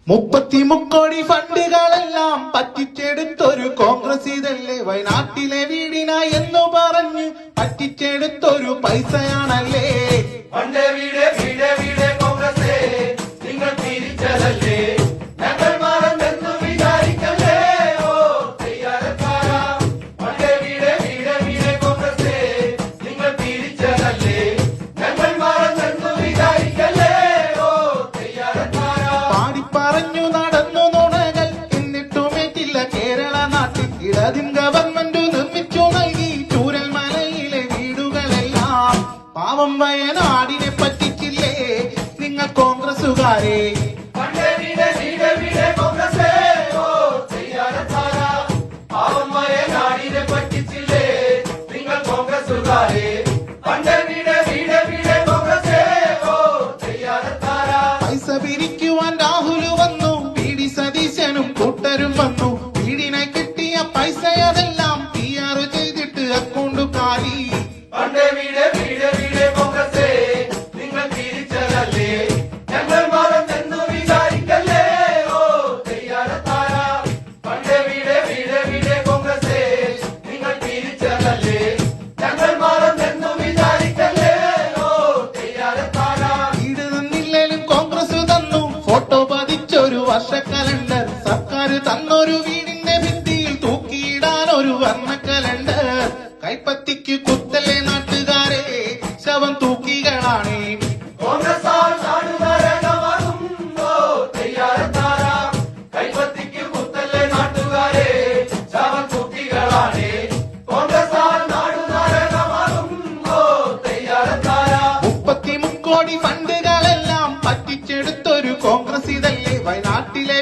മുപ്പത്തിമുക്കോടി ഫണ്ടുകളെല്ലാം പറ്റിച്ചെടുത്തൊരു കോൺഗ്രസ് ഇതല്ലേ വയനാട്ടിലെ വീടിനായി എന്ന് പറഞ്ഞ് പറ്റിച്ചെടുത്തൊരു പൈസയാണല്ലേ. പണ്ടേ വീട് വീട് വീട് കോൺഗ്രസേ നിങ്ങൾ തിരിച്ചതല്ലേ, ഞങ്ങൾ മാറുമെന്ന് വിചാരിക്കല്ലേ. ഓ തയ്യാറക്കാരാ പണ്ടേ വീട് വീട് വീട് കോൺഗ്രസേ നിങ്ങൾ തിരിച്ചതല്ലേ, ഞങ്ങൾ മാറുമെന്ന് വിചാരിക്കല്ലേ. ഓ തയ്യാറക്കാരാ പാടിപ്പറഞ്ഞു നടന്നു നുണകൾ എന്നിട്ടുമേറ്റില്ല കേരള നാട്ടിൽ ഇടതിൻ ഗവൺമെന്റ് നിർമ്മിച്ചു നൽകി ചൂരൽമലയിലെ വീടുകളെല്ലാം. പാവം വയനാടിനെ പറ്റിച്ചില്ലേ നിങ്ങൾ കോൺഗ്രസുകാരെ. പണ്ടേ വീട് വീട് വീട് കോൺഗ്രസേ ഓ തയ്യാറക്കാരാ പാവം വയനാടിനെ പറ്റിച്ചില്ലേ നിങ്ങൾ കോൺഗ്രസുകാരെ. പണ്ടേ വീട് വീട് വീട് കോൺഗ്രസേ ഓ തയ്യാറക്കാരാ പൈസ പിരിക്കുവാൻ രാഹുൽ വന്നു, വി.ഡി. സതീശനും കൂട്ടരും വന്നു. വീടിനായി കിട്ടിയ പൈസയതെല്ലാം PR ചെയ്തിട്ട് അക്കൗണ്ട് കാലി. പണ്ടേ വീട് വീട് വീട് കോൺഗ്രസേ നിങ്ങൾ തിരിച്ചതല്ലേ, ഞങ്ങൾ മാറുമെന്ന് വിചാരിക്കല്ലേ. ഓ തയ്യാറക്കാരാ പണ്ടേ വീട് വീട് വീട് കോൺഗ്രസേ നിങ്ങൾ തിരിച്ചതല്ലേ, ഞങ്ങൾ മാറുമെന്ന് വിചാരിക്കല്ലേ. ഓ തയ്യാറക്കാരാ വീട് തന്നില്ലേലും കോൺഗ്രസ് തന്നു ഫോട്ടോ പതിച്ചൊരു വർഷ കലണ്ടർ. സർക്കാർ തന്നൊരു വീടിന്റെ ഭിത്തിയിൽ തൂക്കിയിടാൻ ഒരു വർണ്ണ കലണ്ടർ. കൈപ്പത്തിക്ക് കുത്തല്ലേ നാട്ടുകാരെ, ശവം തൂക്കികളാണ്. കോൺഗ്രസാൽ നാടുകാരകമാകും. ഓ തയ്യാറക്കാരാ കൈപ്പത്തിക്ക് കുത്തല്ലേ നാട്ടുകാരെ, ശവം തൂക്കികളാണ്. കോൺഗ്രസാൽ നാടുകാരകമാകും. ഓ തയ്യാറക്കാരാ 33 കോടി ഫണ്ടുകളെല്ലാം പറ്റിച്ചെടുത്തൊരു കോൺഗ്രസ് ഇതല്ലേ വയനാട്ടിലെ